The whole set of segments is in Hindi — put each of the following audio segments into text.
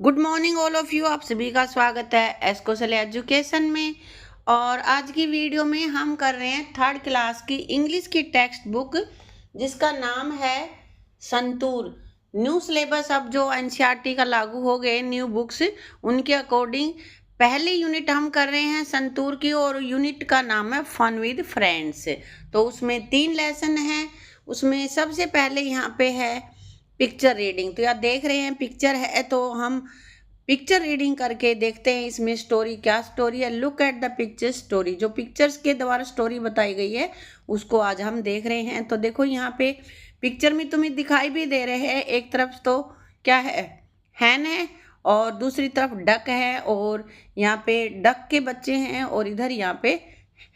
Good morning all of you. आप सभी का स्वागत है एस्कोसल एजुकेशन में। और आज की वीडियो में हम कर रहे हैं थर्ड क्लास की इंग्लिश की टेक्स्ट बुक जिसका नाम है संतूर। न्यू सिलेबस अब जो एनसीईआरटी का लागू हो गए न्यू बुक्स उनके अकॉर्डिंग पहले यूनिट हम कर रहे हैं संतूर की और यूनिट का नाम है फन विद फ्रेंड्स। तो उसमें 3 लेसन हैं। उसमें सबसे पहले यहाँ पे है पिक्चर रीडिंग। तो यार देख रहे हैं पिक्चर है तो हम पिक्चर रीडिंग करके देखते हैं इसमें स्टोरी क्या स्टोरी है। Look at the picture story, जो पिक्चर्स के द्वारा स्टोरी बताई गई है उसको आज हम देख रहे हैं। तो देखो यहाँ पे पिक्चर में तुम्हें दिखाई भी दे रहे हैं, एक तरफ तो क्या है हैन है और दूसरी तरफ डक है और यहाँ पे डक के बच्चे हैं और इधर यहाँ पे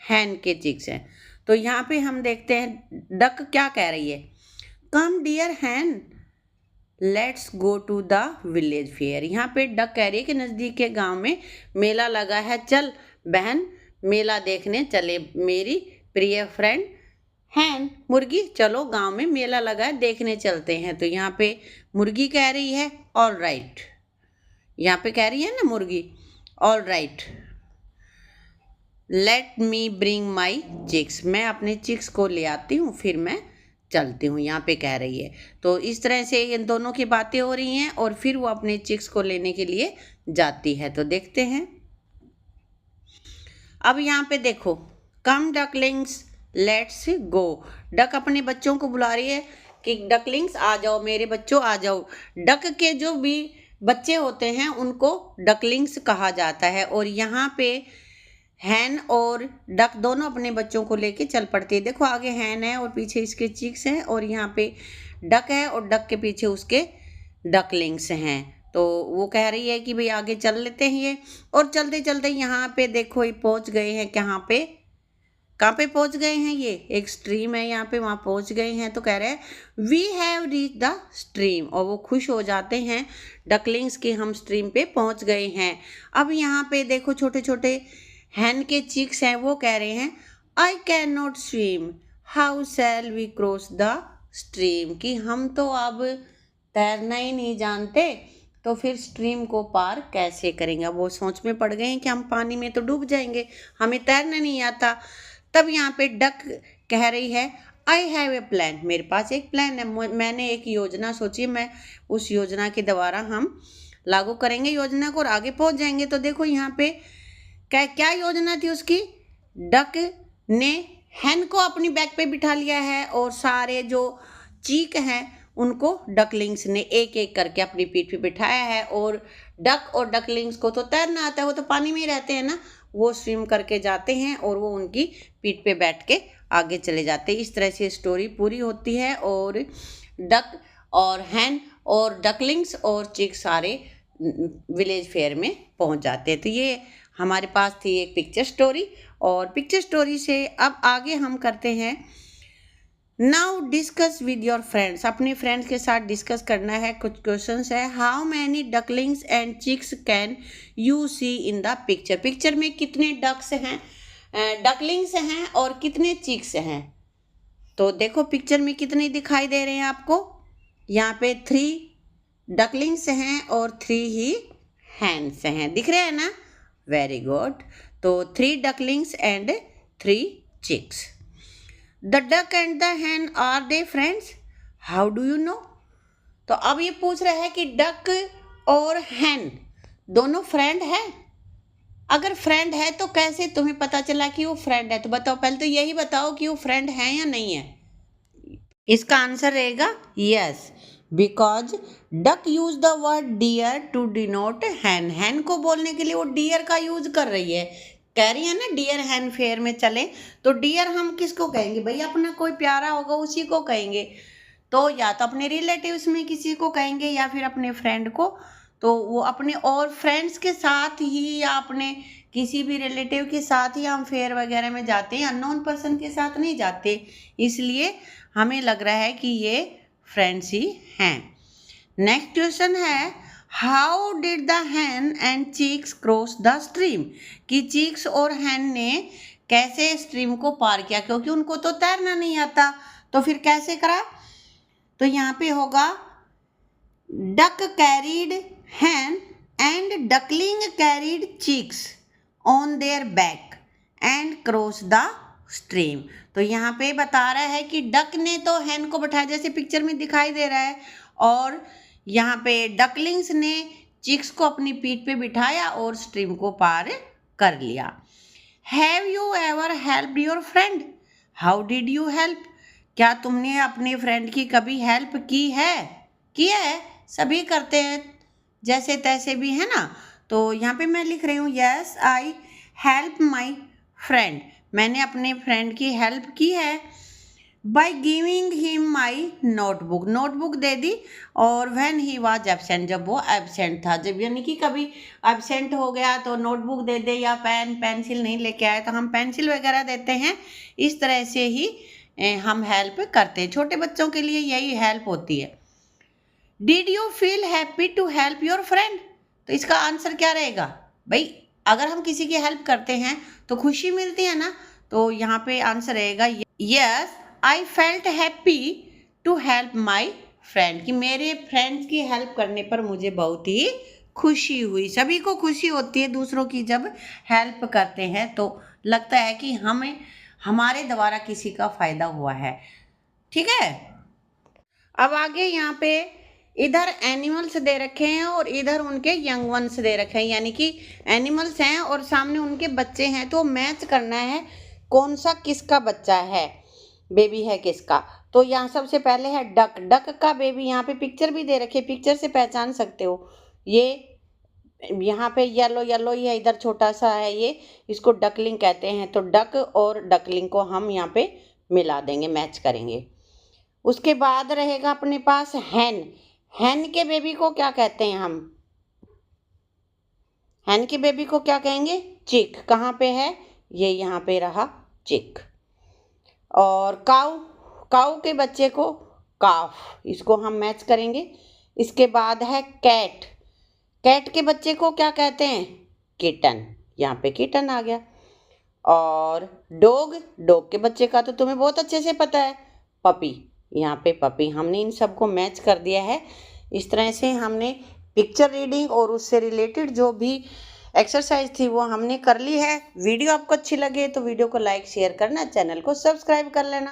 हैन के चिक्स हैं। तो यहाँ पे हम देखते हैं डक क्या कह रही है, come dear hen let's go to the village fair. यहाँ पे डक कह रही है कि नज़दीक के गांव में मेला लगा है, चल बहन मेला देखने चले मेरी प्रिय फ्रेंड हैन मुर्गी, चलो गांव में मेला लगा है देखने चलते हैं। तो यहाँ पे मुर्गी कह रही है ऑल राइट, यहाँ पे कह रही है ना मुर्गी all right, let me bring my chicks, मैं अपने चिक्स को ले आती हूँ फिर मैं चलती हूँ, यहाँ पे कह रही है। तो इस तरह से इन दोनों की बातें हो रही हैं और फिर वो अपने चिक्स को लेने के लिए जाती है। तो देखते हैं। अब यहाँ पे देखो, कम डकलिंग्स लेट्स गो, डक अपने बच्चों को बुला रही है कि डकलिंग्स आ जाओ, मेरे बच्चों आ जाओ। डक के जो भी बच्चे होते हैं उनको डकलिंग्स कहा जाता है। और यहाँ पे हैन और डक दोनों अपने बच्चों को लेके चल पड़ती है। देखो आगे हैन है और पीछे इसके चिक्स हैं और यहाँ पे डक है और डक के पीछे उसके डकलिंग्स हैं। तो वो कह रही है कि भाई आगे चल लेते हैं ये। और चलते चलते यहाँ पे देखो ये पहुँच गए हैं, कहाँ पे पहुँच गए हैं, ये एक स्ट्रीम है यहाँ पे, वहाँ पहुँच गए हैं। तो कह रहे हैं we have reach the stream, और वो खुश हो जाते हैं डकलिंग्स कि हम स्ट्रीम पे पहुँच गए हैं। अब यहाँ पे देखो छोटे छोटे हैन के चिक्स हैं, वो कह रहे हैं I can not swim how shall we cross the stream, कि हम तो अब तैरना ही नहीं जानते तो फिर स्ट्रीम को पार कैसे करेंगे। वो सोच में पड़ गए हैं कि हम पानी में तो डूब जाएंगे, हमें तैरना नहीं आता। तब यहाँ पे डक कह रही है आई हैव ए प्लान, मेरे पास एक प्लान है, मैंने एक योजना सोची, मैं उस योजना के द्वारा हम लागू करेंगे योजना को और आगे पहुँच जाएंगे। तो देखो यहाँ पे क्या योजना थी उसकी, डक ने हैन को अपनी बैक पे बिठा लिया है और सारे जो चीक हैं उनको डकलिंग्स ने एक एक करके अपनी पीठ पे बिठाया है। और डक और डकलिंग्स को तो तैरना आता है, वो तो पानी में ही रहते हैं ना, वो स्विम करके जाते हैं और वो उनकी पीठ पे बैठ के आगे चले जाते हैं। इस तरह से स्टोरी पूरी होती है और डक और हैन और डकलिंग्स और चिक सारे विलेज फेयर में पहुंच जाते हैं। तो ये हमारे पास थी एक पिक्चर स्टोरी। और पिक्चर स्टोरी से अब आगे हम करते हैं now discuss with your friends, अपने फ्रेंड्स के साथ डिस्कस करना है। कुछ क्वेश्चंस है, how many ducklings and chicks can you see in the picture, picture में कितने डक्स हैं डकलिंग्स हैं और कितने चिक्स हैं। तो देखो पिक्चर में कितने दिखाई दे रहे हैं आपको, यहाँ पे 3 डकलिंग्स हैं और 3 ही हैंस हैं, दिख रहे हैं ना, वेरी गुड। तो 3 ducklings and 3 chicks. The duck and the hen are they friends, how do you know. तो अब ये पूछ रहा है कि डक और हैन दोनों फ्रेंड है, अगर फ्रेंड है तो कैसे तुम्हें पता चला कि वो फ्रेंड है। तो बताओ, पहले तो यही बताओ कि वो फ्रेंड है या नहीं है। इसका आंसर रहेगा yes, because duck use the word dear to denote hen, hen को बोलने के लिए वो डियर का यूज कर रही है, कह रही है ना डियर हैन फेयर में चले। तो डियर हम किसको कहेंगे भाई, अपना कोई प्यारा होगा उसी को कहेंगे। तो या तो अपने रिलेटिव्स में किसी को कहेंगे या फिर अपने फ्रेंड को। तो वो अपने और फ्रेंड्स के साथ ही या अपने किसी भी रिलेटिव के साथ ही हम फेयर वगैरह में जाते हैं, अननोन पर्सन के साथ नहीं जाते, इसलिए हमें लग रहा है कि ये फ्रेंड्स ही हैं। नेक्स्ट क्वेश्चन है how did the Hahn and cheeks cross the stream, कि चीक्स और हैन ने कैसे स्ट्रीम को पार किया, क्योंकि उनको तो तैरना नहीं आता, तो फिर कैसे करा। तो यहाँ पे होगा duck carried hen and duckling carried chicks on their back and cross the stream. तो यहाँ पे बता रहा है कि डक ने तो हैन को बैठाया, जैसे पिक्चर में दिखाई दे रहा है, और यहाँ पे डकलिंग्स ने चिक्स को अपनी पीठ पे बिठाया और स्ट्रीम को पार कर लिया। Have you ever help your friend? How did you help? क्या तुमने अपने फ्रेंड की कभी हेल्प की है? किया है, सभी करते हैं जैसे तैसे भी, है ना। तो यहाँ पे मैं लिख रही हूँ yes I help my friend, मैंने अपने फ्रेंड की हेल्प की है। By giving him my notebook, notebook दे दी, और व्हेन ही वाज एब्सेंट, जब वो एब्सेंट था, जब यानी कि कभी एब्सेंट हो गया तो नोटबुक दे दे, या पेंसिल नहीं लेके आए तो हम पेंसिल वगैरह देते हैं। इस तरह से ही हम हेल्प करते हैं, छोटे बच्चों के लिए यही हेल्प होती है। Did you feel happy to help your friend? तो इसका आंसर क्या रहेगा भाई, अगर हम किसी की हेल्प करते हैं तो खुशी मिलती है ना, तो यहाँ पे आंसर रहेगा yes I felt happy to help my friend, कि मेरे फ्रेंड्स की हेल्प करने पर मुझे बहुत ही खुशी हुई। सभी को खुशी होती है दूसरों की जब हेल्प करते हैं, तो लगता है कि हमें हमारे द्वारा किसी का फायदा हुआ है। ठीक है, अब आगे यहाँ पे इधर एनिमल्स दे रखे हैं और इधर उनके यंग वंस दे रखे हैं, यानी कि एनिमल्स हैं और सामने उनके बच्चे हैं, तो मैच करना है कौन सा किसका बच्चा है, बेबी है किसका। तो यहाँ सबसे पहले है डक, डक का बेबी, यहाँ पे पिक्चर भी दे रखे, पिक्चर से पहचान सकते हो, ये यहाँ पे येलो येलो ही है, इधर छोटा सा है, ये इसको डकलिंग कहते हैं। तो डक और डकलिंग को हम यहाँ पे मिला देंगे, मैच करेंगे। उसके बाद रहेगा अपने पास हैन, हैन के बेबी को क्या कहते हैं हम, हैन के बेबी को क्या कहेंगे, चिक। कहाँ पे है ये, यहाँ पे रहा चिक। और काऊ, काऊ के बच्चे को काफ, इसको हम मैच करेंगे। इसके बाद है कैट, कैट के बच्चे को क्या कहते हैं, किटन, यहाँ पे किटन आ गया। और डॉग, डॉग के बच्चे का तो तुम्हें बहुत अच्छे से पता है, पपी, यहाँ पे पपी। हमने इन सबको मैच कर दिया है। इस तरह से हमने पिक्चर रीडिंग और उससे रिलेटेड जो भी एक्सरसाइज थी वो हमने कर ली है। वीडियो आपको अच्छी लगे तो वीडियो को लाइक शेयर करना, चैनल को सब्सक्राइब कर लेना।